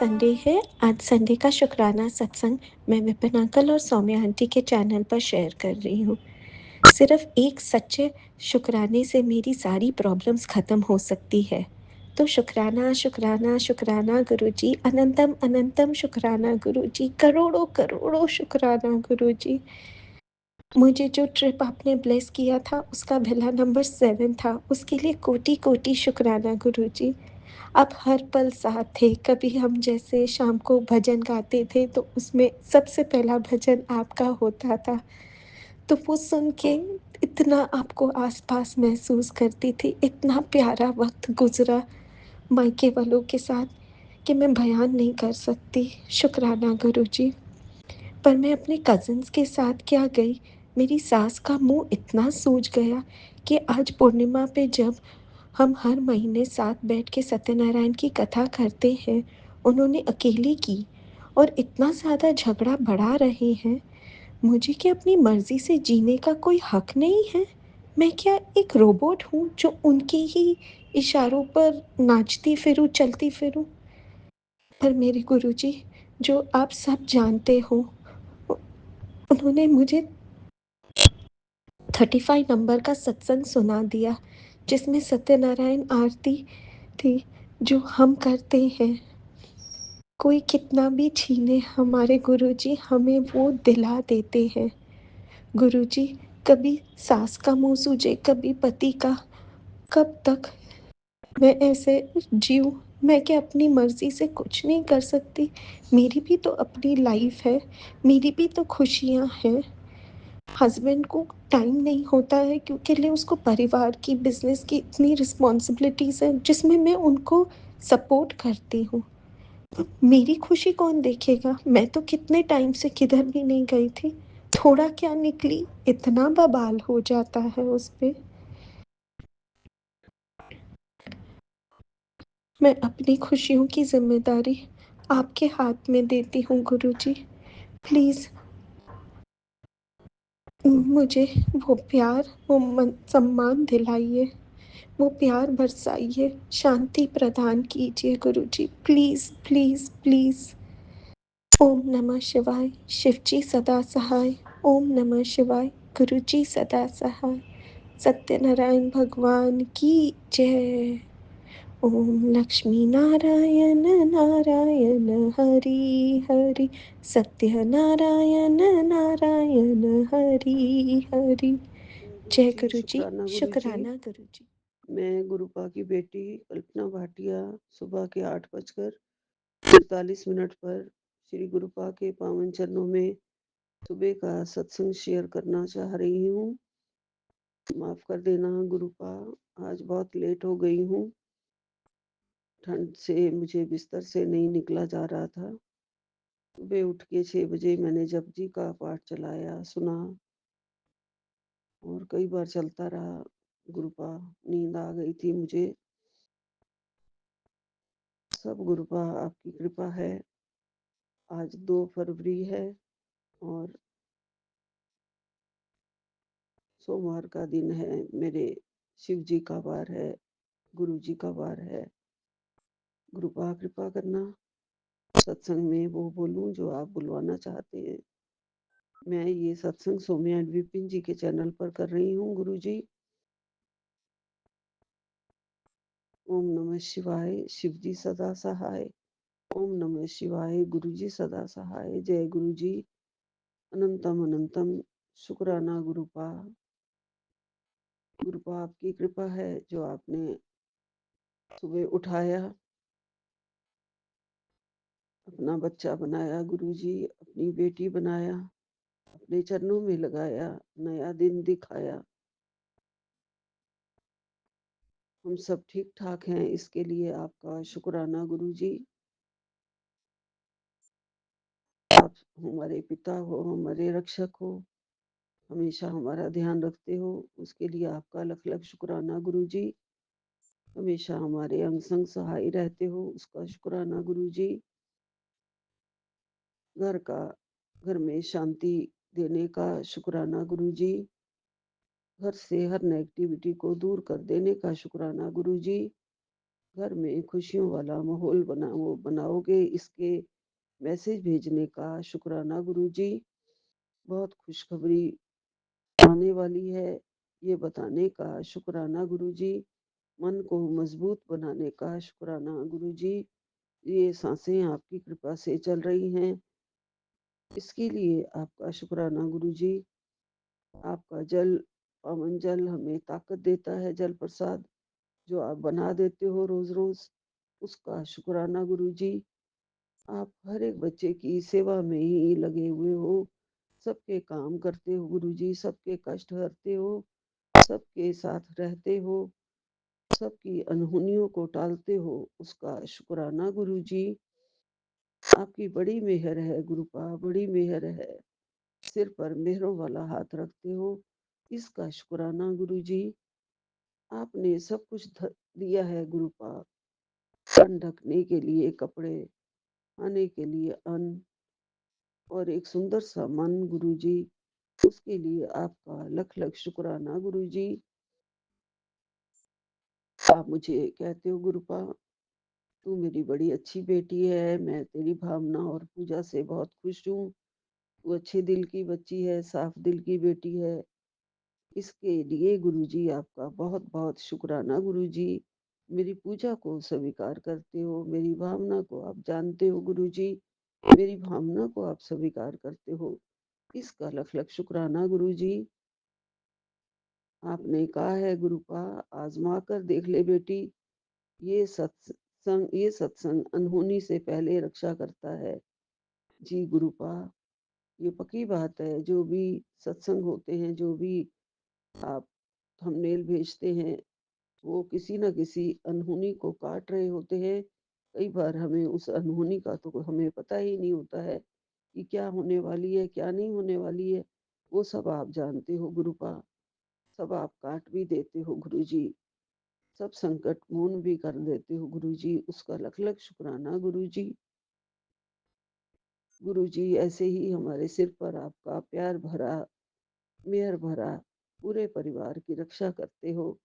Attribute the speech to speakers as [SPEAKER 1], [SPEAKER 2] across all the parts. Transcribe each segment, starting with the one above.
[SPEAKER 1] Sunday है। आज Sunday का शुक्राना सत्संग मैं विपिन अंकल और सौम्या आंटी के चैनल पर शेयर कर रही हूँ। सिर्फ एक सच्चे शुक्राने से मेरी सारी प्रॉब्लम्स ख़त्म हो सकती है। तो शुक्राना शुक्राना शुक्राना गुरुजी, अनंतम अनंतम शुक्राना गुरुजी, करोड़ों करोड़ों शुक्राना गुरुजी। मुझे जो ट्रिप आपने ब्लेस किया था उसका भिला नंबर 7 था, उसके लिए कोटि कोटि शुक्राना गुरुजी। आप हर पल साथ थे। कभी हम जैसे शाम को भजन गाते थे तो उसमें सबसे पहला भजन आपका होता था, तो वो सुन के इतना आपको आसपास महसूस करती थी। इतना प्यारा वक्त गुजरा मायके वालों के साथ कि मैं बयान नहीं कर सकती। शुक्राना गुरुजी। पर मैं अपने कज़िन्स के साथ क्या गई, मेरी सास का मुंह इतना सूज गया कि आज पूर्णिमा पे जब हम हर महीने साथ बैठ के सत्यनारायण की कथा करते हैं, उन्होंने अकेली की और इतना ज़्यादा झगड़ा बढ़ा रहे हैं। मुझे क्या अपनी मर्ज़ी से जीने का कोई हक नहीं है? मैं क्या एक रोबोट हूँ जो उनके ही इशारों पर नाचती फिरूँ, चलती फिरूँ? पर मेरे गुरुजी, जो आप सब जानते हो, उ उन्होंने मुझे 35 नंबर का सत्संग सुना दिया, जिसमें सत्यनारायण आरती थी, जो हम करते हैं। कोई कितना भी छीने, हमारे गुरुजी हमें वो दिला देते हैं। गुरुजी, कभी सास का मुंह सूजे, कभी पति का। कब तक मैं ऐसे जीऊँ? मैं क्या अपनी मर्जी से कुछ नहीं कर सकती? मेरी भी तो अपनी लाइफ है, मेरी भी तो खुशियाँ हैं। हस्बैंड को टाइम नहीं होता है क्योंकि लिए उसको परिवार की, बिजनेस की इतनी रिस्पॉन्सिबिलिटीज़ हैं जिसमें मैं उनको सपोर्ट करती हूँ। मेरी खुशी कौन देखेगा? मैं तो कितने टाइम से किधर भी नहीं गई थी। थोड़ा क्या निकली, इतना बवाल हो जाता है उस पे। मैं अपनी खुशियों की ज़िम्मेदारी आपके हाथ में देती हूँ गुरुजी। प्लीज़ मुझे वो प्यार, वो सम्मान दिलाइए, वो प्यार बरसाइए, शांति प्रदान कीजिए गुरुजी। Please please please. ओम नमः शिवाय। शिवजी सदा सहाय। ओम नमः शिवाय। गुरुजी सदा सहाय। सत्यनारायण भगवान की जय। ओम लक्ष्मी नारायण नारायण हरि हरि। सत्यनारायण नारायण हरि हरि।
[SPEAKER 2] जय गुरु
[SPEAKER 1] जय
[SPEAKER 2] जी,
[SPEAKER 1] गुरु जी।
[SPEAKER 2] शुक्राना गुरु जी।
[SPEAKER 1] शुक्राना गुरु जी।
[SPEAKER 2] मैं गुरुपा की बेटी कल्पना भाटिया सुबह के 8:43 पर श्री गुरुपा के पावन चरणों में सुबह का सत्संग शेयर करना चाह रही हूँ। माफ कर देना गुरुपा, आज बहुत लेट हो गई हूँ। ठंड से मुझे बिस्तर से नहीं निकला जा रहा था। सुबह उठ के 6 बजे मैंने जपजी का पाठ चलाया, सुना और कई बार चलता रहा। गुरुपा, नींद आ गई थी मुझे। सब गुरुपा आपकी कृपा है। आज 2 फरवरी है और सोमवार का दिन है। मेरे शिव जी का वार है, गुरु जी का वार है। गुरुपा कृपा करना, सत्संग में वो बोलूं जो आप बुलवाना चाहते हैं। मैं ये सत्संग सौम्या एंड विपिन जी के चैनल पर कर रही हूँ। गुरु जी, ओम नमः शिवाय। शिव जी सदा सहाय। ओम नमः शिवाय। गुरु जी सदा सहाय। जय गुरु जी। अनंतम अनंतम शुक्राना गुरुपा। गुरुपा आपकी कृपा है जो आपने सुबह उठाया, अपना बच्चा बनाया गुरुजी, अपनी बेटी बनाया, अपने चरणों में लगाया, नया दिन दिखाया। हम सब ठीक ठाक हैं, इसके लिए आपका शुक्राना गुरुजी। आप हमारे पिता हो, हमारे रक्षक हो, हमेशा हमारा ध्यान रखते हो, उसके लिए आपका लख लख शुक्राना गुरुजी। हमेशा हमारे अंग संग सहाय रहते हो, उसका शुक्राना गुरुजी। घर में शांति देने का शुक्राना गुरुजी। घर से हर नेगेटिविटी को दूर कर देने का शुक्राना गुरुजी। घर में खुशियों वाला माहौल बनाओगे, इसके मैसेज भेजने का शुक्राना गुरुजी। बहुत खुशखबरी आने वाली है, ये बताने का शुक्राना गुरुजी। मन को मजबूत बनाने का शुक्राना गुरुजी। ये सांसें आपकी कृपा से चल रही हैं, इसके लिए आपका शुक्राना गुरुजी। आपका जल, पवन जल हमें ताकत देता है, जल प्रसाद जो आप बना देते हो रोज रोज, उसका शुक्राना गुरुजी। आप हर एक बच्चे की सेवा में ही लगे हुए हो, सबके काम करते हो गुरुजी, सबके कष्ट हरते हो, सबके साथ रहते हो, सबकी अनहोनियों को टालते हो, उसका शुक्राना गुरुजी। आपकी बड़ी मेहर है गुरुपा, बड़ी मेहर है। सिर पर मेहरों वाला हाथ रखते हो, इसका शुक्राना गुरुजी। आपने सब कुछ दिया है गुरुपा, तन ढकने के लिए कपड़े, खाने के लिए अन्न और एक सुंदर सा मन गुरुजी। उसके लिए आपका लख लख शुक्राना गुरुजी। आप मुझे कहते हो गुरुपा, तू मेरी बड़ी अच्छी बेटी है, मैं तेरी भावना और पूजा से बहुत खुश हूँ। तू अच्छे दिल की बच्ची है, साफ दिल की बेटी है। इसके लिए गुरुजी आपका बहुत बहुत शुक्राना गुरुजी। मेरी पूजा को स्वीकार करते हो, मेरी भावना को आप जानते हो गुरुजी, मेरी भावना को आप स्वीकार करते हो, इसका लख लख शुक्राना गुरुजी। आपने कहा है गुरुपा, आजमा कर देख ले बेटी, ये सत्संग अनहोनी से पहले रक्षा करता है। जी गुरुपा, ये पक्की बात है। जो भी सत्संग होते हैं, जो भी आप थंबनेल भेजते हैं, वो किसी न किसी अनहोनी को काट रहे होते हैं। कई बार हमें उस अनहोनी का तो हमें पता ही नहीं होता है कि क्या होने वाली है, क्या नहीं होने वाली है। वो सब आप जानते हो गुरुपा, सब आप काट भी देते हो गुरुजी, सब संकट मून भी कर देते हो गुरुजी, उसका लख लख शुक्राना गुरुजी। गुरुजी, ऐसे ही हमारे सिर पर आपका प्यार भरा, मेहर भरा, पूरे परिवार की रक्षा करते हो,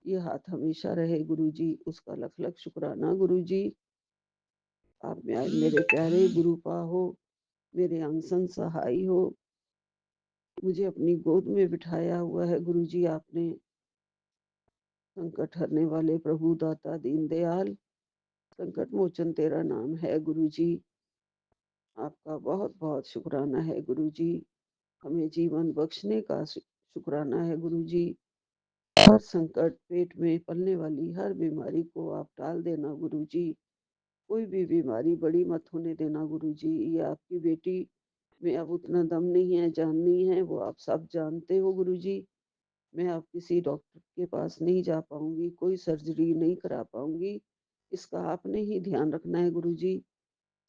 [SPEAKER 2] ये हाथ हमेशा रहे गुरुजी, उसका लख लख शुक्राना गुरुजी। आप मेरे प्यारे गुरुपा हो, मेरे अंग संग सहाय हो, मुझे अपनी गोद में बिठाया हुआ है गुरुजी आपने। संकट हरने वाले प्रभु दाता दीन दयाल, संकट मोचन तेरा नाम है गुरुजी। आपका बहुत बहुत शुक्राना है गुरुजी, हमें जीवन बख्शने का शुक्राना है गुरुजी। हर संकट, पेट में पलने वाली हर बीमारी को आप टाल देना गुरुजी। कोई भी बीमारी बड़ी मत होने देना गुरुजी। ये आपकी बेटी में अब उतना दम नहीं है, जान नहीं है, वो आप सब जानते हो गुरुजी। मैं अब किसी डॉक्टर के पास नहीं जा पाऊंगी, कोई सर्जरी नहीं करा पाऊंगी, इसका आपने ही ध्यान रखना है गुरुजी।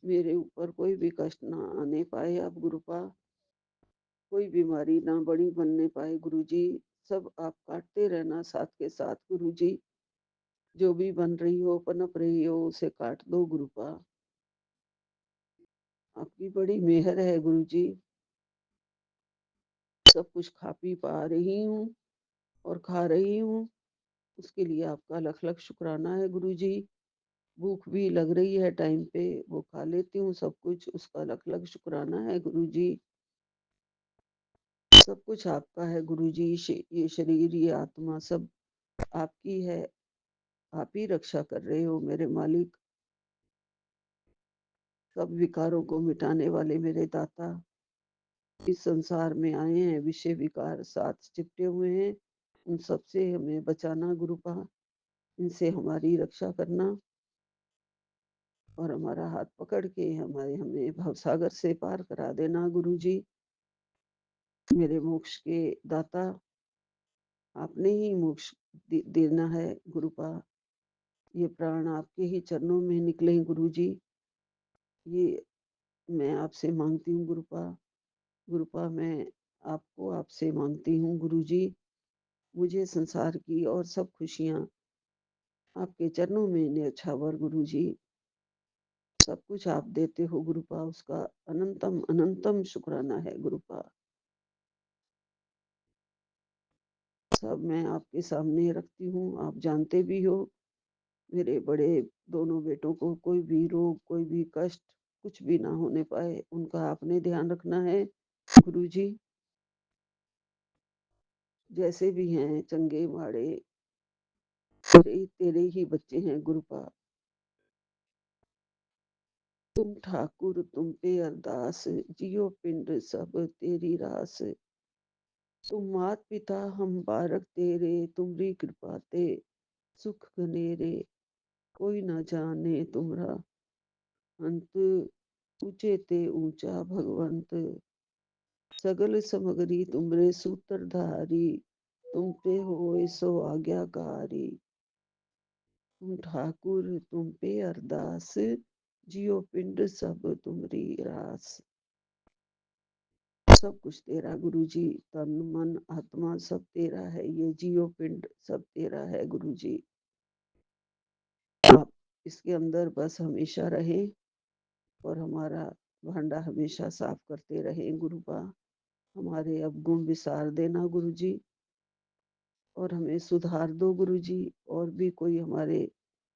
[SPEAKER 2] मेरे ऊपर कोई भी कष्ट ना आने पाए अब गुरुपा, कोई बीमारी ना बड़ी बनने पाए गुरुजी। सब आप काटते रहना साथ के साथ गुरुजी। जो भी बन रही हो, पनप रही हो, उसे काट दो गुरुपा। आपकी बड़ी मेहर है गुरुजी, सब कुछ खा पी पा रही हूँ और खा रही हूँ, उसके लिए आपका लख लख शुक्राना है गुरुजी। भूख भी लग रही है टाइम पे, वो खा लेती हूँ सब कुछ, उसका लख लख शुक्राना है गुरुजी। सब कुछ आपका है गुरुजी, ये शरीर, ये आत्मा सब आपकी है, आप ही रक्षा कर रहे हो मेरे मालिक। सब विकारों को मिटाने वाले मेरे दाता इस संसार में आए हैं, विषय विकार साथ चिपटे हुए हैं, उन सब से हमें बचाना गुरुपा, इनसे हमारी रक्षा करना और हमारा हाथ पकड़ के हमें भवसागर से पार करा देना गुरुजी। मेरे मोक्ष के दाता, आपने ही मोक्ष देना है गुरुपा। ये प्राण आपके ही चरणों में निकले गुरुजी, ये मैं आपसे मांगती हूँ गुरुपा। गुरुपा, मैं आपको आपसे मांगती हूँ गुरुजी, मुझे संसार की और सब खुशियाँ आपके चरणों में न्यौछावर गुरुजी। सब कुछ आप देते हो गुरुपा, उसका अनंतम अनंतम शुक्राना है गुरुपा। सब मैं आपके सामने रखती हूँ, आप जानते भी हो, मेरे बड़े दोनों बेटों को कोई भी रोग, कोई भी कष्ट कुछ भी ना होने पाए, उनका आपने ध्यान रखना है गुरुजी। जैसे भी हैं चंगे माड़े तेरे तेरे ही बच्चे हैं गुरुपा। तुम ठाकुर तुम पे अरदास, जियो पिंड सब तेरी रास। तुम मात पिता हम बारक तेरे, तुमरी कृपा ते सुख घनेरे। कोई न जाने तुमरा अंत, ऊंचे ते ऊंचा भगवंत। सगल समगरी तुमरे सूत्रधारी, तुम पे होए सो आज्ञाकारी। तुम ठाकुर तुम पे अरदास, जियो पिंड सब तुमरी रास। सब कुछ तेरा गुरुजी, तन मन आत्मा सब तेरा है, ये जियो पिंड सब तेरा है गुरुजी। आप इसके अंदर बस हमेशा रहें और हमारा भांडा हमेशा साफ करते रहें गुरुपा। हमारे अब गुण विसार देना गुरुजी, और हमें सुधार दो गुरुजी। और भी कोई हमारे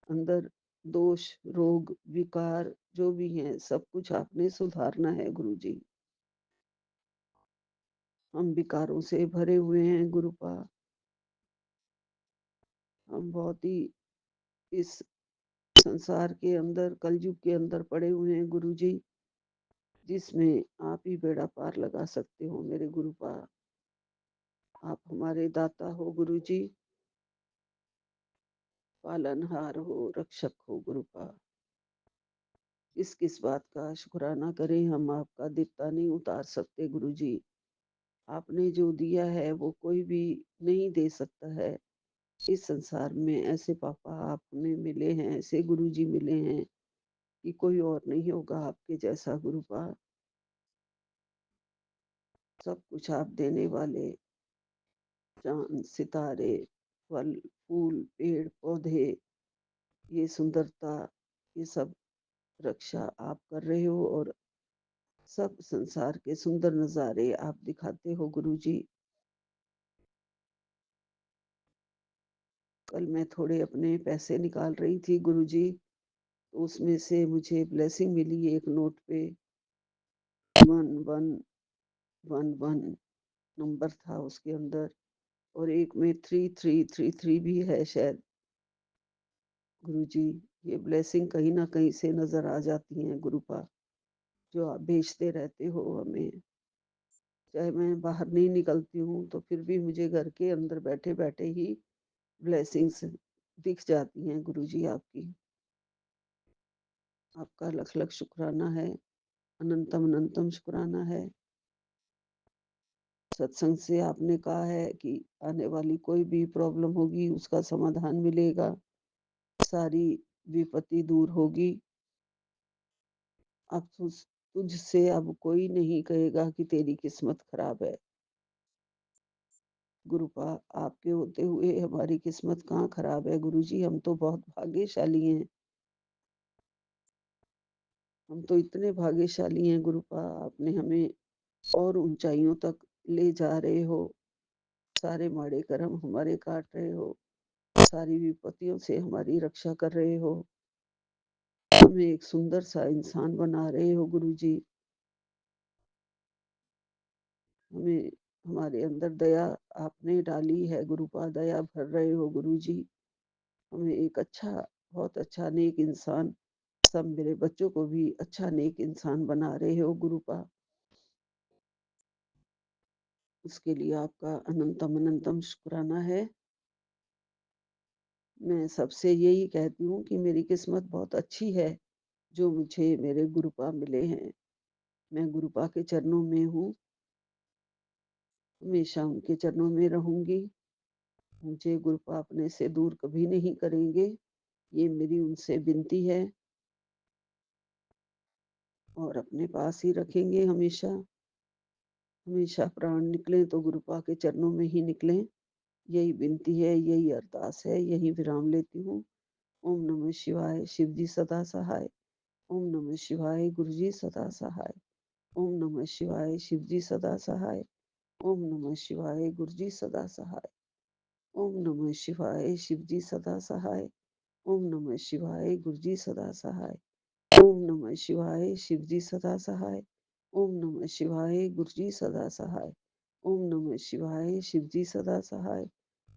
[SPEAKER 2] अंदर दोष, रोग, विकार जो भी हैं, सब कुछ आपने सुधारना है गुरुजी। हम विकारों से भरे हुए हैं गुरुपा। हम बहुत ही इस संसार के अंदर, कलयुग के अंदर पड़े हुए हैं गुरुजी, जिसमें आप ही बेड़ा पार लगा सकते हो मेरे गुरुपा। आप हमारे दाता हो गुरुजी, पालनहार हो, रक्षक हो गुरुपा। किस बात का शुक्राना करें, हम आपका दित्ता नहीं उतार सकते गुरुजी। आपने जो दिया है वो कोई भी नहीं दे सकता है। इस संसार में ऐसे पापा आप हमें मिले हैं, ऐसे गुरुजी मिले हैं कि कोई और नहीं होगा आपके जैसा गुरुपा। सब कुछ आप देने वाले, चांद सितारे, फल फूल, पेड़ पौधे, ये सुंदरता, ये सब रक्षा आप कर रहे हो, और सब संसार के सुंदर नजारे आप दिखाते हो गुरुजी। कल मैं थोड़े अपने पैसे निकाल रही थी गुरुजी, तो उसमें से मुझे ब्लेसिंग मिली एक नोट पे। 1111 नंबर था उसके अंदर, और एक में 3333 भी है शायद गुरुजी। ये ब्लेसिंग कहीं ना कहीं से नजर आ जाती हैं गुरुपा, जो आप भेजते रहते हो हमें। चाहे मैं बाहर नहीं निकलती हूँ तो फिर भी मुझे घर के अंदर बैठे बैठे ही ब्लेसिंग्स दिख जाती हैं गुरुजी आपकी। आपका लख लख शुक्राना है, अनंतम अनंतम शुक्राना है। सत्संग से आपने कहा है कि आने वाली कोई भी प्रॉब्लम होगी उसका समाधान मिलेगा, सारी विपत्ति दूर होगी। अब तुझसे अब कोई नहीं कहेगा कि तेरी किस्मत खराब है गुरुपा। आपके होते हुए हमारी किस्मत कहाँ खराब है गुरुजी। हम तो बहुत भाग्यशाली हैं, हम तो इतने भाग्यशाली हैं गुरुपा। आपने हमें और ऊंचाइयों तक ले जा रहे हो, सारे माड़े कर्म हमारे काट रहे हो, सारी विपत्तियों से हमारी रक्षा कर रहे हो, हमें एक सुंदर सा इंसान बना रहे हो गुरुजी। हमें, हमारे अंदर दया आपने डाली है गुरुपा, दया भर रहे हो गुरुजी। हमें एक अच्छा, बहुत अच्छा नेक इंसान, सब मेरे बच्चों को भी अच्छा नेक इंसान बना रहे हो गुरुपा। उसके लिए आपका अनंतम अनंतम शुक्राना है। मैं सबसे यही कहती हूँ कि मेरी किस्मत बहुत अच्छी है, जो मुझे मेरे गुरुपा मिले हैं। मैं गुरुपा के चरणों में हूँ, हमेशा उनके चरणों में रहूंगी। मुझे गुरुपा अपने से दूर कभी नहीं करेंगे, ये मेरी उनसे विनती है। और अपने पास ही रखेंगे हमेशा। हमेशा प्राण निकले तो गुरुपा के चरणों में ही निकले, यही विनती है, यही अरदास है, यही विराम लेती हूँ। ओम नमः शिवाय, शिव जी सदा सहाय। ओम नमः शिवाय, गुरु जी सदा सहाय। ओम नमः शिवाय, शिव जी सदा सहाय। ओम नमः शिवाय, गुरु जी सदा सहाय। ओम नमः शिवाय, शिव जी सदा सहाय। ओम नमः शिवाय गुरुजी सदा सहाय। ओम नमः शिवाय शिवजी सदा सहाय। ओम नमः शिवाय गुरुजी सदा सहाय। ओम नमः शिवाय शिवजी सदा सहाय।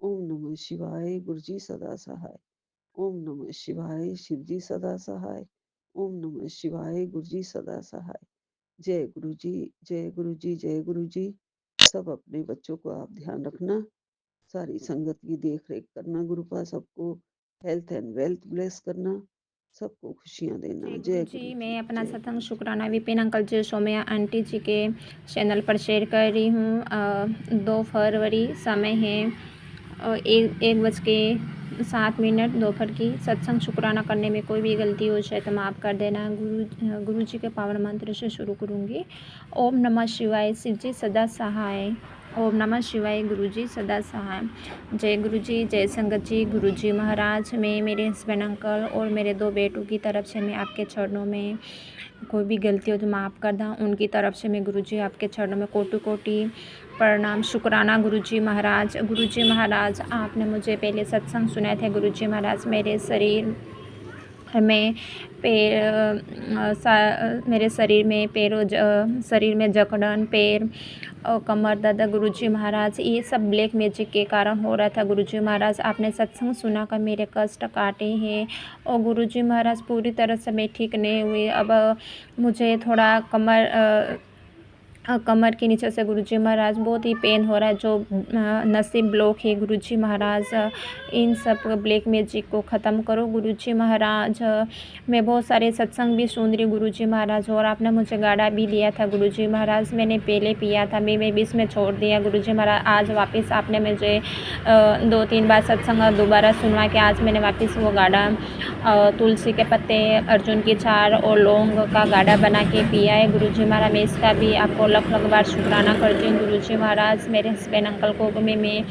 [SPEAKER 2] ओम नमः शिवाय गुरुजी सदा सहाय। ओम नमः शिवाय शिवजी सदा सहाय। ओम नमः शिवाय गुरुजी सदा सहाय। जय गुरु जी, जय गुरु जी, जय गुरु जी। सब अपने बच्चों को आप ध्यान रखना, सारी संगत की देख रेख करना, गुरुपा सबको हेल्थ एंड वेल्थ ब्लेस करना, सबको खुशियां देना।
[SPEAKER 3] जय
[SPEAKER 2] जय
[SPEAKER 3] गुरुजी,
[SPEAKER 2] गुरु जी,
[SPEAKER 3] मैं अपना
[SPEAKER 2] जय
[SPEAKER 3] सत्संग
[SPEAKER 2] गुरु जी।
[SPEAKER 3] शुक्राना विपिन अंकल जी, सौम्या आंटी जी के चैनल पर शेयर कर रही हूँ। 2 फरवरी, समय है 1:07 दोपहर की। सत्संग शुक्राना करने में कोई भी गलती हो जाए तो माफ़ कर देना। गुरु जी के पावन मंत्र से शुरू करूँगी। ओम नमः शिवाय, शिव जी सदा सहाय। ओम नमः शिवाय, गुरु जी सदा सहाय। जय गुरु जी, जय संगत जी। गुरु जी महाराज, मैं, मेरे हस्बैंड अंकल और मेरे 2 बेटों की तरफ से मैं आपके चरणों में कोई भी गलती हो तो माफ़ कर दा। उनकी तरफ से मैं गुरु जी आपके चरणों में कोटि कोटि प्रणाम शुक्राना। गुरु जी महाराज, आपने मुझे पहले सत्संग सुनाए थे। गुरु जी महाराज, मेरे शरीर में मेरे शरीर में जकड़न, पैर और कमर दर्द, गुरुजी महाराज, ये सब ब्लैक मैजिक के कारण हो रहा था। गुरुजी महाराज, आपने सत्संग सुनाकर मेरे कष्ट काटे हैं और गुरुजी महाराज पूरी तरह से मैं ठीक नहीं हुई। अब मुझे थोड़ा कमर के नीचे से गुरुजी महाराज बहुत ही पेन हो रहा है। जो नसें ब्लॉक है गुरुजी महाराज, इन सब ब्लैक मैजिक को ख़त्म करो गुरुजी महाराज। मैं बहुत सारे सत्संग भी सुन रही गुरुजी महाराज, और आपने मुझे गाड़ा भी लिया था गुरुजी महाराज। मैंने पहले पिया था, मैं बीच में छोड़ दिया गुरुजी महाराज। आज वापस आपने मुझे 2-3 बार सत्संग दोबारा सुनवा के आज मैंने वापस वो गाड़ा तुलसी के पत्ते, अर्जुन की चार और लौंग का गाढ़ा बना के पिया है गुरुजी महाराज। मैं इसका भी आपको लख बार शुक्राना करती हूँ गुरुजी महाराज। मेरे हस्बैंड अंकल को मैं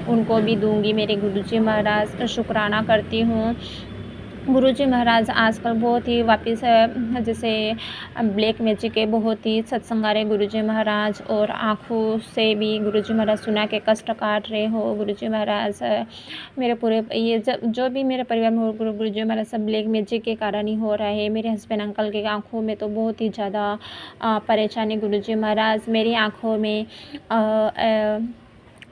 [SPEAKER 3] उनको भी दूंगी मेरे गुरुजी महाराज। शुक्राना करती हूँ गुरुजी महाराज। आजकल बहुत ही वापस जैसे ब्लैक मैजिक के बहुत ही सत्संग आ रहे गुरुजी महाराज, और आँखों से भी गुरुजी महाराज सुना के कष्ट काट रहे हो गुरुजी महाराज। मेरे पूरे ये जो भी मेरे परिवार में हो गुरुजी महाराज, सब ब्लैक मैजिक के कारण ही हो रहा है। मेरे हस्बैंड अंकल के आँखों में तो बहुत ही ज़्यादा परेशानी गुरुजी महाराज। मेरी आँखों में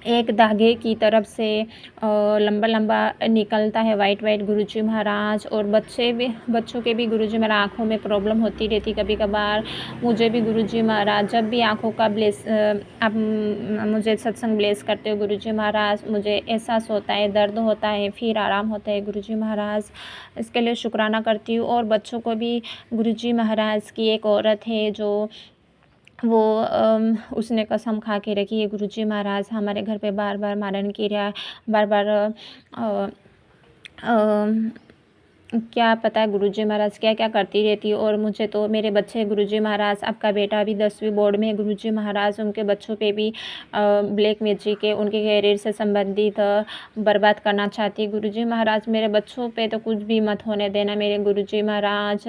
[SPEAKER 3] एक धागे की तरफ से लंबा लंबा निकलता है वाइट गुरुजी महाराज। और बच्चों के भी गुरुजी महाराज आँखों में प्रॉब्लम होती रहती कभी कभार। मुझे भी गुरुजी महाराज, जब भी आँखों का आप मुझे सत्संग ब्लेस करते हो गुरुजी महाराज, मुझे एहसास होता है, दर्द होता है, फिर आराम होता है गुरुजी महाराज। इसके लिए शुक्राना करती हूँ। और बच्चों को भी गुरुजी महाराज की एक औरत है जो वो उसने कसम खा के रखी है गुरुजी महाराज, हमारे घर पे बार बार मारन किया, बार बार क्या पता है गुरुजी महाराज क्या क्या करती रहती है। और मुझे तो मेरे बच्चे गुरुजी महाराज, आपका बेटा अभी 10वीं बोर्ड में है गुरुजी महाराज, उनके बच्चों पे भी ब्लैक मैजिक के उनके कैरियर से संबंधित बर्बाद करना चाहती है गुरुजी महाराज। मेरे बच्चों पे तो कुछ भी मत होने देना मेरे गुरुजी महाराज,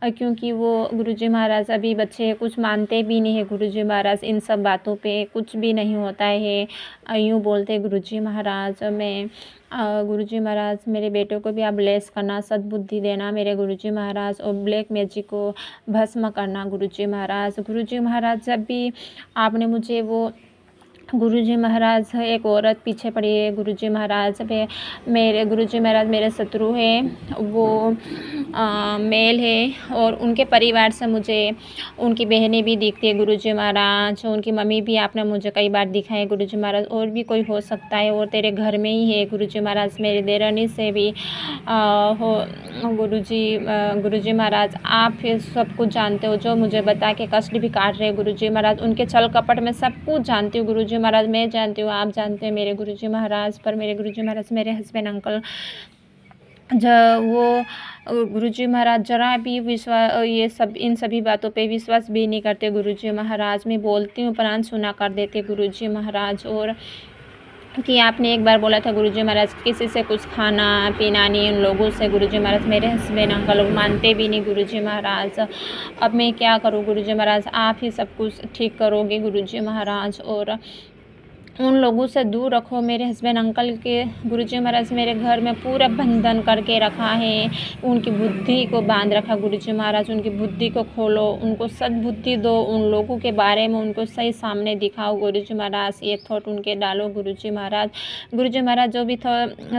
[SPEAKER 3] क्योंकि वो गुरुजी महाराज अभी बच्चे कुछ मानते भी नहीं है गुरुजी महाराज। इन सब बातों पे कुछ भी नहीं होता है, यूँ बोलते गुरुजी महाराज। मैं गुरुजी महाराज, मेरे बेटे को भी आप ब्लेस करना, सद्बुद्धि देना मेरे गुरुजी महाराज, और ब्लैक मैजिक को भस्म करना गुरुजी महाराज। गुरुजी महाराज, जब भी आपने मुझे वो गुरुजी महाराज, एक औरत पीछे पड़ी है गुरुजी महाराज पे, मेरे गुरुजी महाराज मेरे शत्रु है, वो मेल है, और उनके परिवार से मुझे उनकी बहनें भी दिखती है गुरुजी महाराज, उनकी मम्मी भी आपने मुझे कई बार दिखा है गुरुजी महाराज। और भी कोई हो सकता है, और तेरे घर में ही है गुरुजी महाराज। मेरी देरानी से भी हो गुरुजी महाराज। आप फिर सब कुछ जानते हो, जो मुझे बता के कष्ट भी काट रहे हैं गुरुजी महाराज। उनके छल कपट में सब कुछ जानती हूँ गुरुजी महाराज, मैं जानती हूँ, आप जानते हैं मेरे गुरुजी महाराज। पर मेरे गुरुजी महाराज, मेरे हस्बैंड अंकल वो गुरुजी महाराज जरा भी इन सभी बातों पे विश्वास भी नहीं करते गुरुजी महाराज। मैं बोलती हूँ प्राण सुना कर देते गुरुजी महाराज। और कि आपने एक बार बोला था गुरुजी महाराज, किसी से कुछ खाना पीना नहीं, उन लोगों से गुरुजी महाराज। मेरे हस्बैंड अंकल मानते भी नहीं गुरुजी महाराज। अब मैं क्या करूँ गुरुजी महाराज, आप ही सब कुछ ठीक करोगे गुरुजी महाराज। और उन लोगों से दूर रखो। मेरे हस्बैंड अंकल के गुरुजी महाराज मेरे घर में पूरा बंधन करके रखा है, उनकी बुद्धि को बांध रखा गुरुजी महाराज। उनकी बुद्धि को खोलो, उनको सद्बुद्धि दो, उन लोगों के बारे में उनको सही सामने दिखाओ गुरुजी महाराज। ये थॉट उनके डालो गुरुजी महाराज। गुरुजी महाराज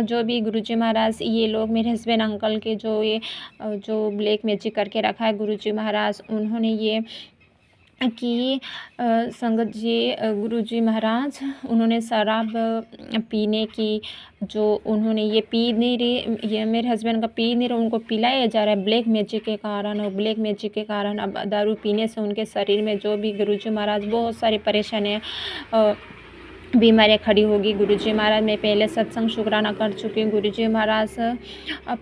[SPEAKER 3] जो भी गुरुजी महाराज ये लोग मेरे हस्बैंड अंकल के जो ब्लैक मैजिक करके रखा है गुरुजी महाराज, उन्होंने ये कि संगत जी गुरुजी महाराज उन्होंने शराब पीने की जो उन्होंने ये पी नहीं रही, ये मेरे हस्बैंड का पी नहीं रहा, उनको पिलाया जा रहा है ब्लैक मैजिक के कारण। और ब्लैक मैजिक के कारण अब दारू पीने से उनके शरीर में जो भी गुरुजी महाराज बहुत सारी परेशानियाँ बीमारियाँ खड़ी होगी गुरुजी महाराज। मैं पहले सत्संग शुक्राना कर चुकी हूँ गुरुजी महाराज,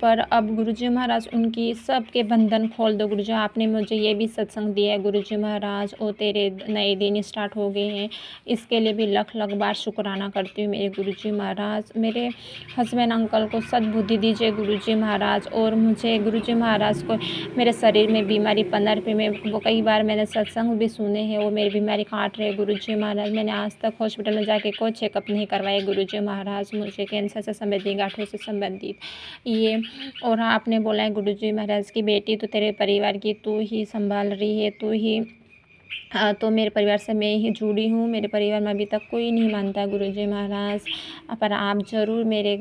[SPEAKER 3] पर अब गुरुजी महाराज उनकी सबके बंधन खोल दो गुरुजी। आपने मुझे ये भी सत्संग दिया है गुरुजी महाराज, और तेरे नए दिन स्टार्ट हो गए हैं, इसके लिए भी लख लख बार शुक्राना करती हूँ मेरे गुरुजी महाराज। मेरे हस्बैंड अंकल को सद्बुद्धि दीजिए गुरुजी महाराज, और मुझे गुरुजी महाराज को मेरे शरीर में बीमारी पनर पे में वो कई बार मैंने सत्संग भी सुने हैं, वो मेरी बीमारी काट रहे गुरुजी महाराज। मैंने आज तक हॉस्पिटल में जाके कोई चेकअप नहीं करवाए गुरुजी महाराज। मुझे कैंसर से संबंधित, गांठों से संबंधित ये, और आपने बोला है गुरुजी महाराज की बेटी तो तेरे परिवार की तू ही संभाल रही है, तू ही तो मेरे परिवार से मैं ही जुड़ी हूँ। मेरे परिवार में अभी तक कोई नहीं मानता गुरुजी महाराज, पर आप ज़रूर मेरे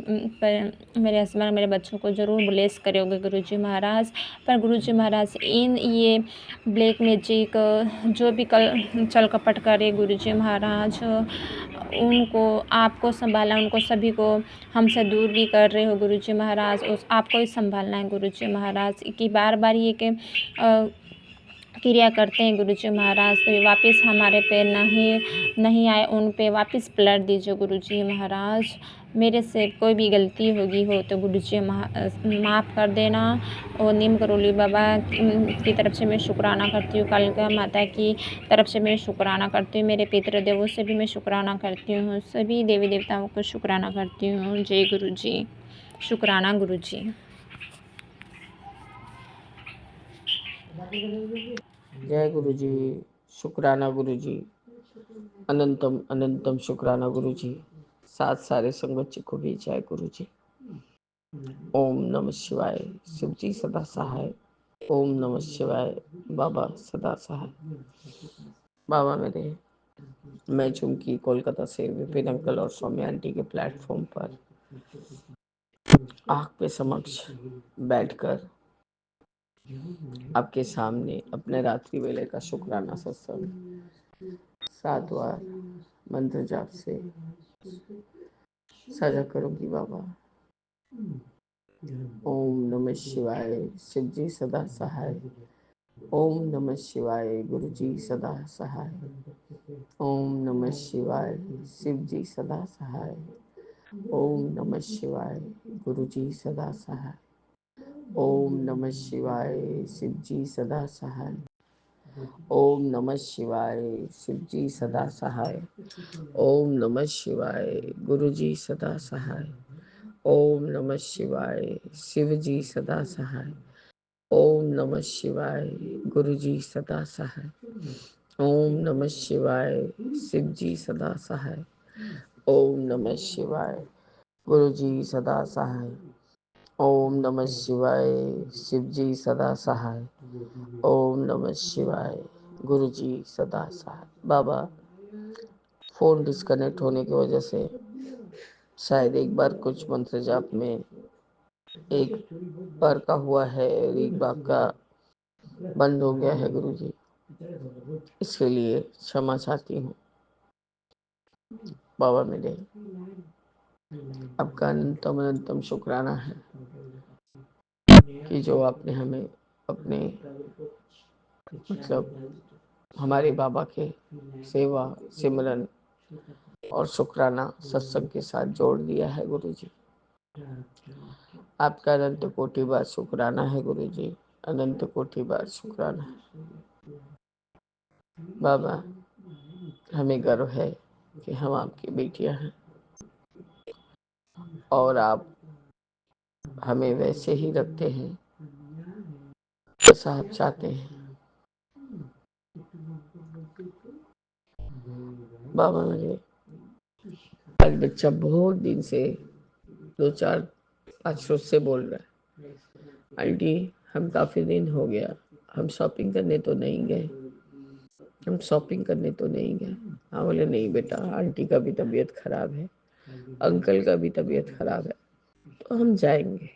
[SPEAKER 3] हस्बैंड मेरे बच्चों को ज़रूर ब्लेस करोगे गुरुजी महाराज। पर गुरुजी महाराज ये ब्लैक मैजिक जो भी चल कपट करे गुरुजी महाराज, उनको आपको संभालना, उनको सभी को हमसे दूर भी कर रहे हो गुरुजी महाराज, आपको ही संभालना है गुरुजी महाराज। कि बार बार ये कि क्रिया करते हैं गुरुजी महाराज, तो वापस हमारे पे नहीं आए, उन पे वापस पलट दीजिए गुरुजी महाराज। मेरे से कोई भी गलती होगी हो तो गुरुजी माफ़ कर देना। और नीम करोली बाबा की तरफ से मैं शुक्राना करती हूँ, कालिका माता की तरफ से मैं शुक्राना करती हूँ, मेरे पितृदेवों से भी मैं शुक्राना करती हूँ, सभी देवी देवताओं को शुक्राना करती हूँ। जय गुरुजी, शुक्राना गुरुजी।
[SPEAKER 4] जय गुरुजी, शुक्राना गुरुजी, अनंतम अनंतम शुक्राना गुरुजी। सात सारे संगत को भी जय गुरुजी। ओम नमः शिवाय, शिव जी सदा सहाय। ओम नमः शिवाय, बाबा सदा सहाय। बाबा मेरे, मैं चुमकी कोलकाता से विपिन अंकल और सौम्य आंटी के प्लेटफॉर्म पर आँख पे समक्ष बैठकर आपके सामने अपने रात्रि वेले का शुक्राना सत्संग 7 बार मंत्र जाप से साझा करूंगी बाबा। ओम नमः शिवाय, शिव जी सदा सहाय। ओम नमः शिवाय, गुरु जी सदा सहाय। ओम नमः शिवाय, शिव जी सदा सहाय। ओम नमः शिवाय, गुरु जी सदा सहाय। ओम नमः शिवाय, शिव जी सदा सहाय। ओम नमः शिवाय, शिव जी सदा सहाय। ओम नमः शिवाय, गुरु जी सदा सहाय। ओम नमः शिवाय, शिव जी सदा सहाय। ओम नमः शिवाय, गुरु जी सदा सहाय। ओम नमः शिवाय, शिव जी सदा सहाय। ओम नमः शिवाय, गुरु जी सदा सहाय। ओम नमः शिवाय, शिव जी सदा सहाय। ओम नमः शिवाय, गुरु जी सदा सहाय। बाबा, फोन डिस्कनेक्ट होने की वजह से शायद एक बार कुछ मंत्र जाप में एक बार का हुआ है और एक बार का बंद हो गया है गुरुजी, इसके लिए क्षमा चाहती हूँ। बाबा मेरे, आपका अनंतम अनंतम शुक्राना है कि जो आपने हमें अपने हमारे बाबा के सेवा सिमरन और शुक्राना सत्संग के साथ जोड़ दिया है गुरुजी। आपका अनंत कोटि बार शुक्राना है गुरुजी, अनंत कोटि बार शुक्राना है। बाबा, हमें गर्व है कि हम आपकी बेटियां हैं और आप हमें वैसे ही रखते हैं जैसा आप चाहते हैं। बाबा मेरे, बच्चा बहुत दिन से 2-4-5 रोज से बोल रहा है, आंटी हम काफ़ी दिन हो गया, हम शॉपिंग करने तो नहीं गए, हम शॉपिंग करने तो नहीं गए। हाँ बोले नहीं बेटा, आंटी का भी तबीयत खराब है, अंकल का भी तबीयत खराब है, तो हम जाएंगे।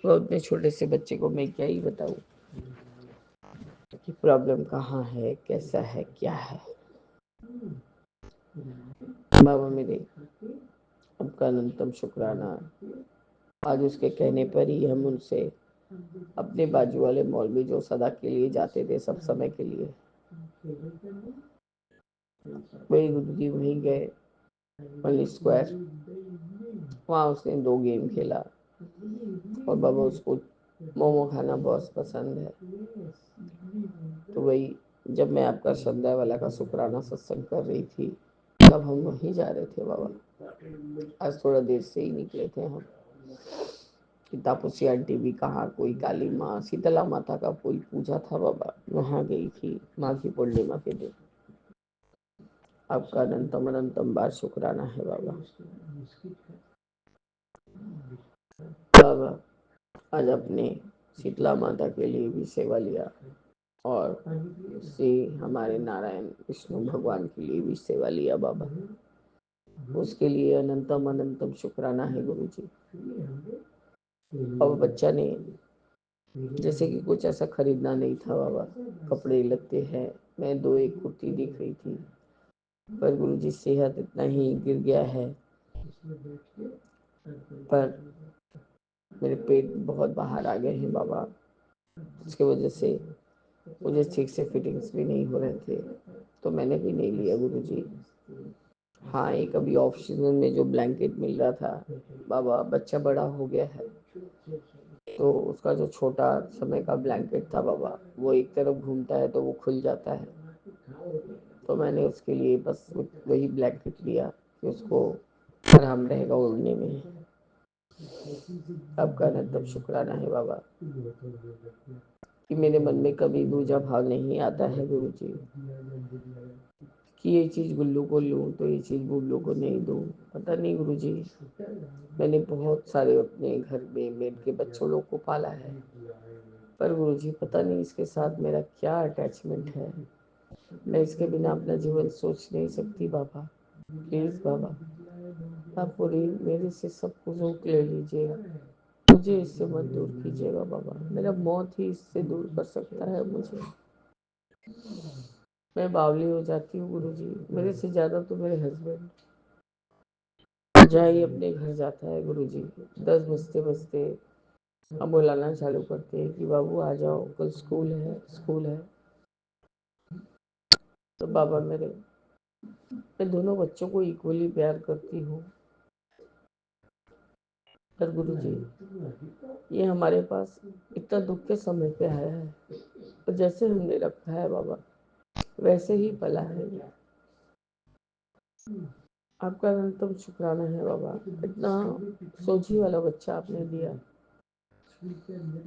[SPEAKER 4] वो उतने छोटे से बच्चे को मैं क्या ही बताऊं कि प्रॉब्लम कहाँ है, कैसा है, क्या है। बाबा मेरे आपका अनंतम शुक्राना, आज उसके कहने पर ही हम उनसे अपने बाजू वाले मॉल में जो सदा के लिए जाते थे, सब समय के लिए, वही गुरुजी वहीं गए मल्ली स्क्वायर। वहाँ उसने 2 गेम खेला और बाबा उसको मोमो खाना बहुत पसंद है। तो वही जब मैं आपका श्रद्धा वाला का शुक्राना सत्संग कर रही थी, तब हम वहीं जा रहे थे बाबा। आज थोड़ा देर से ही निकले थे हम। तापसी आंटी भी कहाँ, कोई काली माँ शीतला माता का कोई पूजा था बाबा, वहाँ गई थी माघी पूर्णिमा के दिन। आपका अनंतम अनंतम बार शुक्राना है बाबा। बाबा आज अपने शीतला माता के लिए भी सेवा लिया और श्री हमारे नारायण विष्णु भगवान के लिए भी सेवा लिया बाबा। उसके लिए अनंतम अनंतम शुक्राना है गुरु जी। और बच्चा ने जैसे कि कुछ ऐसा खरीदना नहीं था बाबा, कपड़े लगते हैं, मैं 2-1 कुर्ती दिख रही थी, पर गुरु जी सेहत इतना ही गिर गया है, पर मेरे पेट बहुत बाहर आ गए हैं बाबा। उसकी वजह से मुझे ठीक से फिटिंग्स भी नहीं हो रहे थे, तो मैंने भी नहीं लिया गुरु जी। हाँ, एक अभी ऑफ सीजन में जो ब्लैंकेट मिल रहा था बाबा, बच्चा बड़ा हो गया है, तो उसका जो छोटा समय का ब्लैंकेट था बाबा, वो एक तरफ घूमता है तो वो खुल जाता है, तो मैंने उसके लिए बस वही ब्लैंकेट लिया कि उसको आराम रहेगा ओढ़ने में। आपका अनंतम शुक्राना है बाबा कि मेरे मन में कभी दूजा भाव नहीं आता है गुरु जी कि ये चीज़ गुल्लू को लूँ तो ये चीज़ गुल्लू को नहीं दूँ। पता नहीं गुरु जी, मैंने बहुत सारे अपने घर में मेड के बच्चों लोग को पाला है, पर गुरु जी पता नहीं इसके साथ मेरा क्या अटैचमेंट है। मैं इसके बिना अपना जीवन सोच नहीं सकती बाबा। प्लीज़ बाबा, आप पूरी मेरे से सब कुछ रोक ले लीजिएगा, मुझे इससे मत दूर कीजिएगा बाबा। मेरा मौत ही इससे दूर कर सकता है मुझे। मैं बावली हो जाती हूँ गुरु जी, मेरे से ज़्यादा तो मेरे हस्बैंड। जहाँ ही अपने घर जाता है गुरु जी, 10 बजते बजते हम बुलाना चालू करते हैं कि बाबू आ जाओ, कल स्कूल है, स्कूल है। तो बाबा मेरे, मैं दोनों बच्चों को इक्वली प्यार करती हूँ, पर गुरु जी ये हमारे पास इतना दुख के समय पे आया है, और जैसे हमने रखा है बाबा वैसे ही पला है। आपका अनंतम शुक्राना है बाबा, इतना सोझी वाला बच्चा आपने दिया।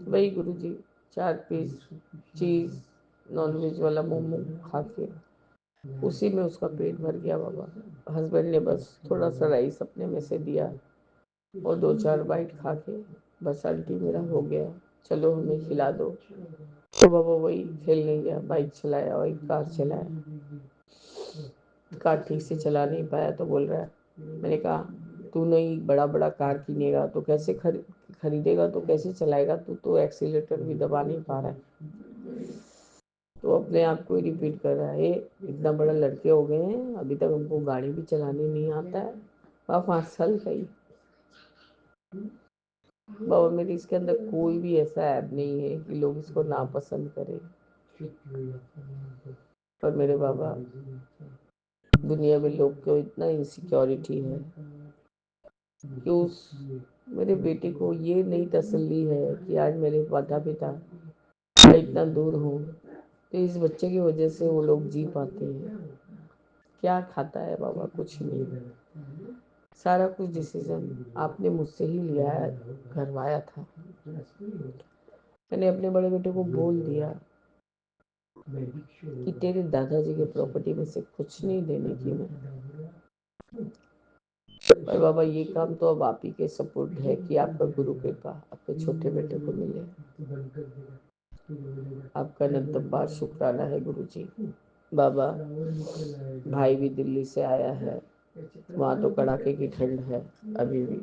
[SPEAKER 4] वही गुरु जी 4 पीस चीज़ नॉनवेज वाला मोमो खा के उसी में उसका पेट भर गया बाबा। हस्बैंड ने बस थोड़ा सा राइस अपने में से दिया और 2-4 बाइट खा के बस आंटी मेरा हो गया, चलो हमें खिला दो। तो बाबा वही खेलने गया, बाइक चलाया, वही कार चलाया, कार ठीक से चला नहीं पाया तो बोल रहा है, मैंने कहा तू नहीं बड़ा बड़ा कार किनेगा तो कैसे खरीदेगा तो कैसे चलाएगा, तू तो एक्सीलेटर भी दबा नहीं पा रहा है। तो अपने आप को ही रिपीट कर रहा है, इतना बड़ा लड़के हो गए हैं अभी तक हमको गाड़ी भी चलाने नहीं आता है। वह 5 साल का ही बाबा, मेरी इसके अंदर कोई भी ऐसा ऐप नहीं है कि लोग इसको नापसंद करें, पर मेरे बाबा दुनिया में लोग को इतना इनसिक्योरिटी है कि उस मेरे बेटे को ये नहीं तसल्ली है कि आज मेरे माता पिता इतना दूर हो, तो इस बच्चे की वजह से वो लोग जी पाते हैं। क्या खाता है बाबा, कुछ नहीं, सारा कुछ डिसीजन आपने मुझसे ही लिया है, करवाया था। मैंने अपने बड़े बेटे को बोल दिया कि तेरे दादाजी के प्रॉपर्टी में से कुछ नहीं देने की मैं, पर बाबा ये काम तो अब आप ही के सपोर्ट है कि आपका गुरु कृपा आपके छोटे बेटे को मिले। आपका अनंत बार शुक्राना है गुरु जी। बाबा भाई भी दिल्ली से आया है, वहाँ तो कड़ाके की ठंड है अभी भी,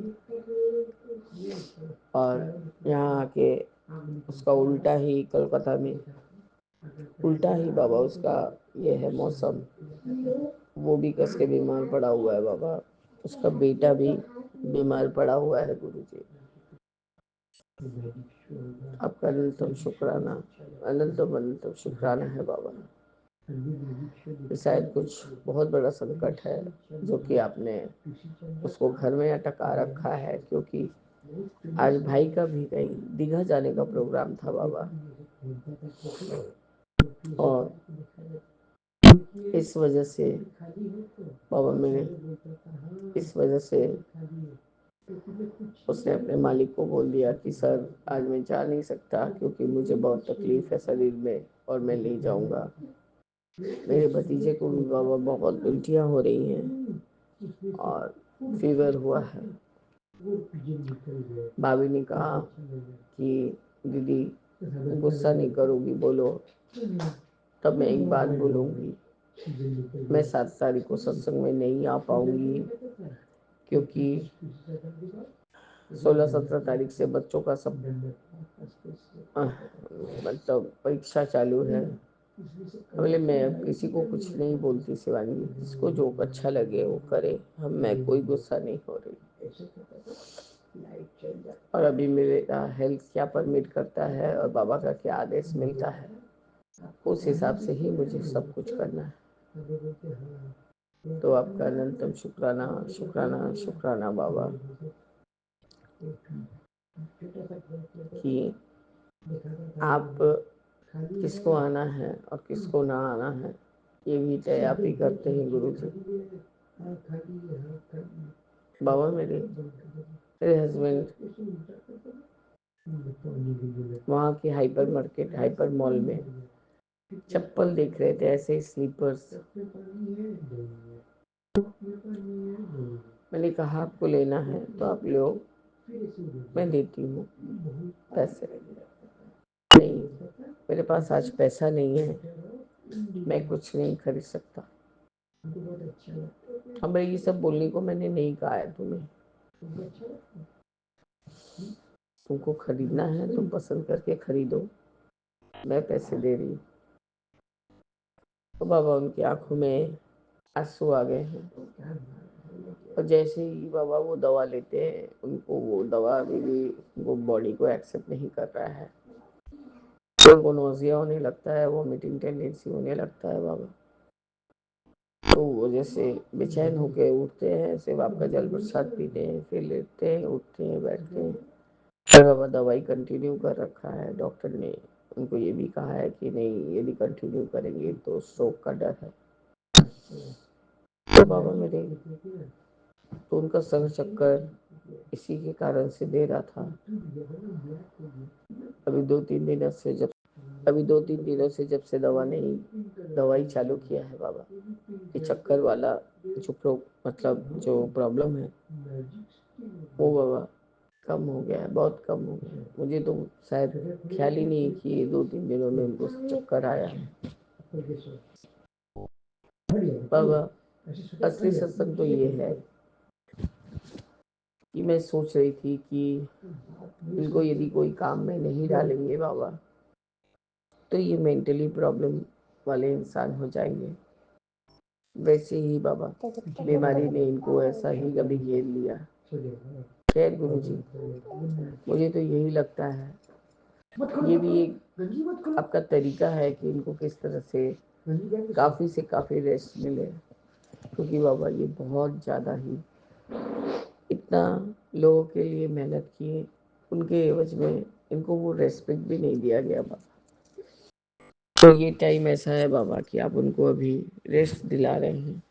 [SPEAKER 4] और यहाँ आके उसका उल्टा ही कोलकाता में उल्टा ही बाबा उसका ये है मौसम, वो भी कस के बीमार पड़ा हुआ है बाबा, उसका बेटा भी बीमार पड़ा हुआ है गुरुजी। आपका अनंतम शुक्राना, अनंतम अनंतम शुक्राना है बाबा। शायद कुछ बहुत बड़ा संकट है जो कि आपने उसको घर में अटका रखा है, क्योंकि आज भाई का भी कहीं दीघा जाने का प्रोग्राम था बाबा, और इस वजह से बाबा मैंने इस वजह से उसने अपने मालिक को बोल दिया कि सर आज मैं जा नहीं सकता क्योंकि मुझे बहुत तकलीफ है शरीर में और मैं नहीं जाऊंगा। मेरे भतीजे को भी बाबा बहुत उल्टियाँ हो रही हैं और फीवर हुआ है। भाभी ने कहा कि दीदी गुस्सा नहीं करोगी बोलो, तब मैं एक बात बोलूँगी, मैं 7 तारीख को सत्संग में नहीं आ पाऊंगी क्योंकि 16-17 तारीख से बच्चों का सब मतलब परीक्षा चालू है। बोले मैं अब किसी को कुछ नहीं बोलती शिवानी, जिसको जो अच्छा लगे वो करे, मैं कोई गुस्सा नहीं हो रही, और अभी मेरा हेल्थ क्या परमिट करता है और बाबा का क्या आदेश मिलता है उस हिसाब से ही मुझे सब कुछ करना है। तो आपका अनंतम शुक्राना शुक्राना शुक्राना बाबा कि आप किसको आना है और किसको ना आना है ये भी तय आप ही करते हैं गुरु जी। बाबा मेरे हस्बैंड वहाँ के हाइपर मार्केट हाइपर मॉल में चप्पल देख रहे थे, ऐसे स्लीपर्स। मैंने कहा आपको लेना है तो आप लो, मैं देती हूँ पैसे। नहीं, मेरे पास आज पैसा नहीं है, मैं कुछ नहीं खरीद सकता। अब ये सब बोलने को मैंने नहीं कहा है तुम्हें, तुमको खरीदना है तुम पसंद करके खरीदो, मैं पैसे दे रही हूँ। तो बाबा उनकी आंखों में आंसू आ गए हैं, और जैसे ही बाबा वो दवा लेते हैं उनको वो दवा अभी भी वो बॉडी को एक्सेप्ट नहीं कर रहा है, उनको नोजिया होने लगता है, वॉमिटिंग टेंडेंसी होने लगता है बाबा। तो वो जैसे बेचैन होके उठते हैं, सिर्फ आपका जल प्रसाद पीते हैं, फिर लेटते हैं, उठते हैं, बैठते हैं। फिर बाबा दवाई कंटिन्यू कर रखा है, डॉक्टर ने उनको ये भी कहा है कि नहीं यदि कंटिन्यू करेंगे तो स्ट्रोक का डर है। तो बाबा मेरे तो उनका सर चक्कर इसी के कारण से दे रहा था। अभी 2-3 दिनों से जब से दवाई चालू किया है बाबा, ये चक्कर वाला जो मतलब जो प्रॉब्लम है वो बाबा कम हो गया है, बहुत कम हो गया है। मुझे तो शायद ख्याल ही नहीं कि ये 2-3 दिनों में उनको चक्कर आया है। बाबा असली सत्संग तो ये है कि मैं सोच रही थी कि इनको यदि कोई काम में नहीं डालेंगे बाबा तो ये मेंटली प्रॉब्लम वाले इंसान हो जाएंगे। वैसे ही बाबा बीमारी ने इनको ऐसा ही कभी घेर लिया। खैर गुरुजी, मुझे तो यही लगता है ये भी एक आपका तरीका है कि इनको किस तरह से काफ़ी रेस्ट मिले, क्योंकि बाबा ये बहुत ज़्यादा ही इतना लोगों के लिए मेहनत किए, उनके एवज में इनको वो रेस्पेक्ट भी नहीं दिया गया बाबा। तो ये टाइम ऐसा है बाबा कि आप उनको अभी रेस्ट दिला रहे हैं।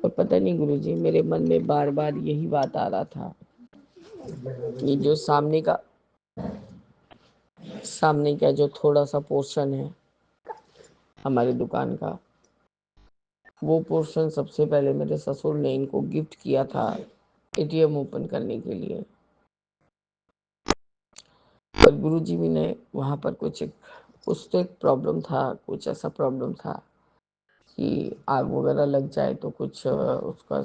[SPEAKER 4] और पता नहीं गुरुजी, मेरे मन में बार बार यही बात आ रहा था, ये जो सामने का जो थोड़ा सा पोर्शन है हमारी दुकान का, वो पोर्शन सबसे पहले मेरे ससुर ने इनको गिफ्ट किया था एटीएम ओपन करने के लिए। पर गुरुजी भी ने वहाँ पर कुछ तो एक प्रॉब्लम था, कुछ ऐसा प्रॉब्लम था कि आग वगैरह लग जाए तो कुछ उसका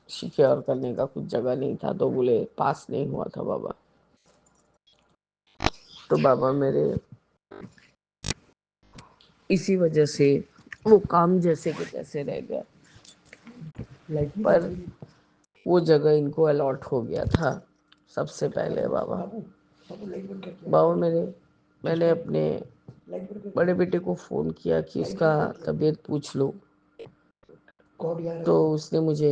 [SPEAKER 4] सिक्योर करने का कुछ जगह नहीं था, तो बोले पास नहीं हुआ था बाबा। तो बाबा मेरे इसी वजह से वो काम जैसे के तैसे रह गया, पर वो जगह इनको अलॉट हो गया था सबसे पहले बाबा। बाबा मैंने अपने बड़े बेटे को फ़ोन किया कि उसका तबीयत पूछ लो, तो उसने मुझे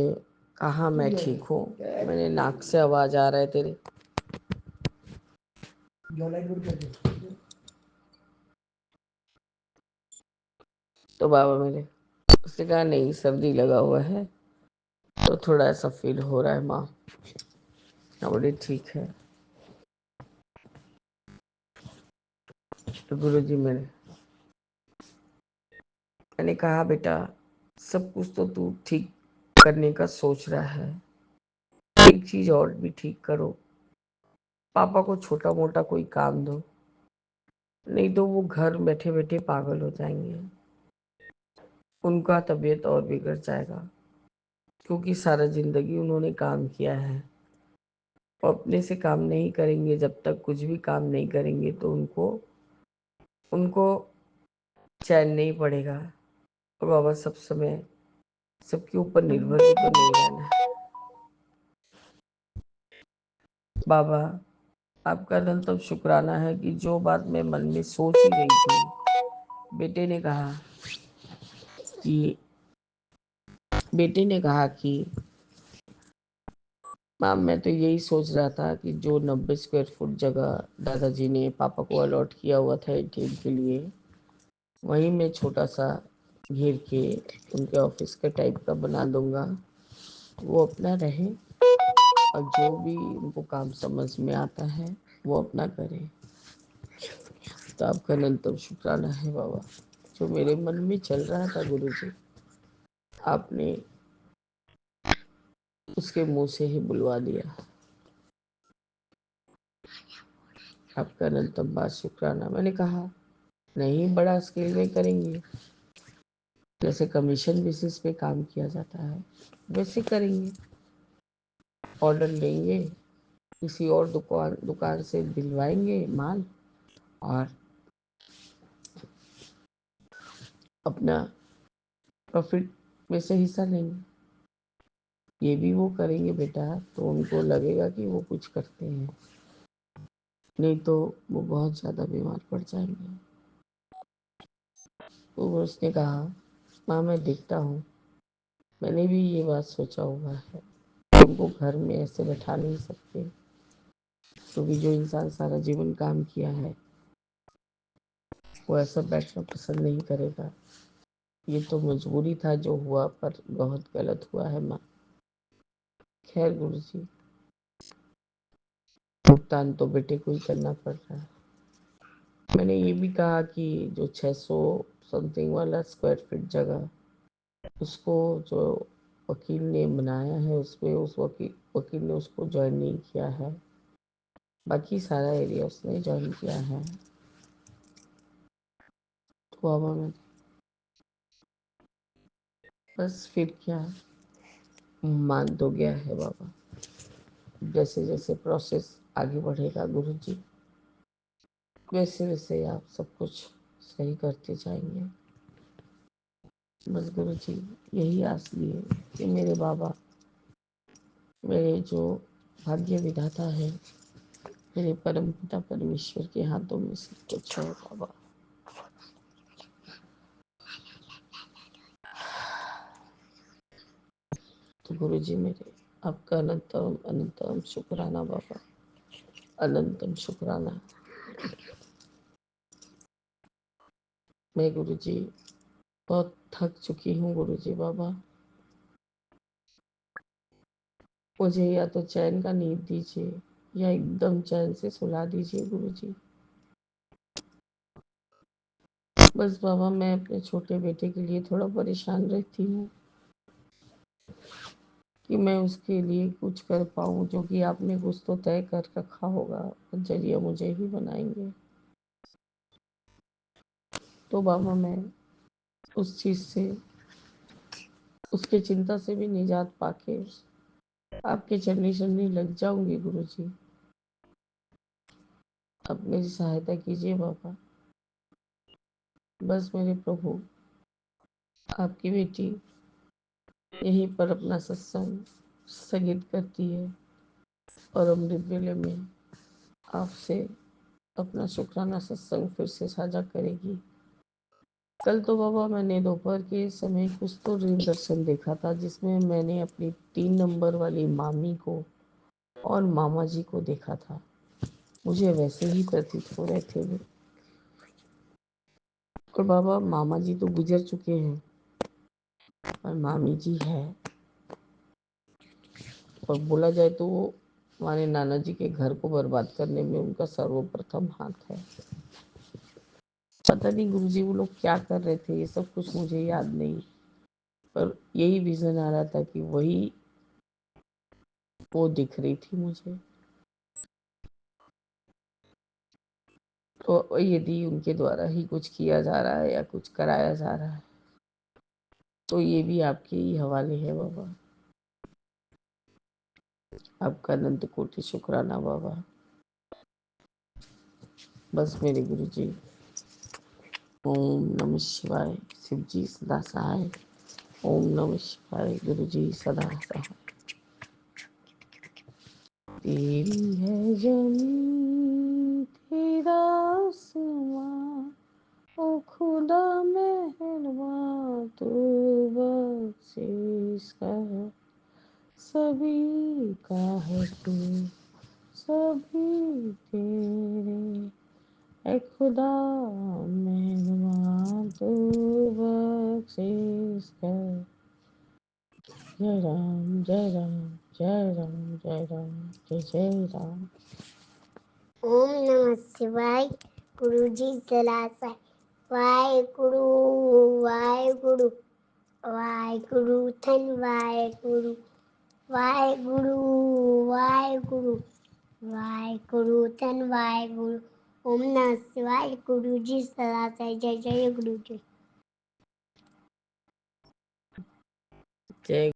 [SPEAKER 4] कहा मैं ठीक हूँ। मैंने नाक से आवाज़ आ रहा है तेरे। तो बाबा मेरे उसने कहा नहीं, सर्दी लगा हुआ है तो थोड़ा ऐसा फील हो रहा है माँ। बोले ठीक है। तो गुरुजी मैंने कहा बेटा सब कुछ तो तू ठीक करने का सोच रहा है, एक चीज और भी ठीक करो, पापा को छोटा मोटा कोई काम दो, नहीं तो वो घर बैठे बैठे पागल हो जाएंगे, उनका तबीयत और बिगड़ जाएगा, क्योंकि सारा जिंदगी उन्होंने काम किया है और अपने से काम नहीं करेंगे, जब तक कुछ भी काम नहीं करेंगे तो उनको उनको चैन नहीं पड़ेगा। और बाबा सब समय सबके ऊपर निर्भर भी तो नहीं रहना है। बाबा आपका धन तब शुक्राना है कि जो बात मैं मन में सोच ही रही थी, कि बेटे ने कहा कि मैम मैं तो यही सोच रहा था कि जो 90 स्क्वायर फुट जगह दादाजी ने पापा को अलॉट किया हुआ था एटीएम के लिए, वहीं मैं छोटा सा घेर के उनके ऑफिस के टाइप का बना दूंगा, वो अपना रहे और जो भी उनको काम समझ में आता है वो अपना करें। तो आपका अनंतम शुक्राना है बाबा, जो मेरे मन में चल रहा था गुरुजी, आपने उसके मुंह से ही बुलवा दिया। आपका अनंतम बात शुक्राना। मैंने कहा नहीं बड़ा स्केल में करेंगे, जैसे कमीशन बेसिस पे काम किया जाता है वैसे करेंगे, ऑर्डर लेंगे, किसी और दुकान से दिलवाएंगे माल और अपना प्रॉफिट में से हिस्सा लेंगे। ये भी वो करेंगे बेटा तो उनको लगेगा कि वो कुछ करते हैं, नहीं तो वो बहुत ज़्यादा बीमार पड़ जाएंगे। तो उसने कहा माँ मैं देखता हूँ, मैंने भी ये बात सोचा हुआ है, उनको घर में ऐसे बैठा नहीं सकते, क्योंकि जो इंसान सारा जीवन काम किया है वो ऐसा बैठना पसंद नहीं करेगा। ये तो मजबूरी था जो हुआ, पर बहुत गलत हुआ है माँ। खैर गुरुजी, भुगतान तो बेटे को ही करना पड़ रहा है। मैंने ये भी कहा कि जो 600 समथिंग वाला स्क्वायर फीट जगह, उसको जो वकील ने बनाया है उसमें उस वकील ने उसको ज्वाइन नहीं किया है, बाकी सारा एरिया उसने ज्वाइन किया है। तो बाबा मैं बस फिर क्या मान तो गया है बाबा, जैसे जैसे प्रोसेस आगे बढ़ेगा गुरुजी वैसे वैसे आप सब कुछ सही करते जाएंगे। बस गुरुजी यही आस लिए कि मेरे बाबा, मेरे जो भाग्य विधाता है, मेरे परम पिता परमेश्वर के हाथों में सब कुछ है बाबा। तो गुरुजी मेरे आपका अनंतम अनंतम शुक्राना बाबा, अनंतम शुक्राना। मैं गुरुजी बहुत थक चुकी हूँ गुरुजी बाबा, मुझे या तो चैन का नींद दीजिए या एकदम चैन से सुला दीजिए गुरुजी। बस बाबा मैं अपने छोटे बेटे के लिए थोड़ा परेशान रहती हूँ, कि मैं उसके लिए कुछ कर पाऊँ, जो कि आपने कुछ तो तय कर रखा होगा, जरिया मुझे ही बनाएंगे। तो बाबा मैं उस चीज़ से, उसके चिंता से भी निजात पाके आपके चरनी चरनी लग जाऊंगी गुरुजी। अब मेरी सहायता कीजिए बाबा। बस मेरे प्रभु, आपकी बेटी यहीं पर अपना सत्संग स्थगित करती है और अमृत वेले में आपसे अपना शुक्राना सत्संग फिर से साझा करेगी। कल तो बाबा मैंने दोपहर के समय कुछ तो रील दर्शन देखा था, जिसमें मैंने अपनी 3 नंबर वाली मामी को और मामा जी को देखा था। मुझे वैसे ही प्रतीत हो रहे थे वो। और बाबा मामा जी तो गुजर चुके हैं और मामी जी है, और बोला जाए तो वो हमारे नाना जी के घर को बर्बाद करने में उनका सर्वप्रथम हाथ है। पता नहीं गुरुजी वो लोग क्या कर रहे थे, ये सब कुछ मुझे याद नहीं, पर यही विजन आ रहा था कि वही वो दिख रही थी मुझे। तो यदि उनके द्वारा ही कुछ किया जा रहा है या कुछ कराया जा रहा है, तो ये भी आपके ही हवाले है बाबा। आपका अनंत कोटि शुक्राना बाबा। बस मेरे गुरुजी। ओम नमः शिवाय। शिव जी सदा सहाय। ओम नमः शिवाय। गुरुजी सदा सहाय। तेरी है जमीन तेरा आसमां, ओ खुदा मेहरबान तू बख्शिश कर। सभी का है तू, सभी तेरे, ऐ खुदा मेहरबान तू बख्शिश कर। जय राम जय राम जय राम जय राम जय जय राम।
[SPEAKER 5] ओम नमः शिवाय। गुरु जी जलाशय। वाहेगुरु वाहेगुरु वाहेगुरु धन वाहेगुरु वाहेगुरु वाहेगुरु वाहेगुरु धन वाहेगुरु। ओम नमः शिवाय। गुरु जी जलाशय। जय जय गुरु जी।
[SPEAKER 4] जय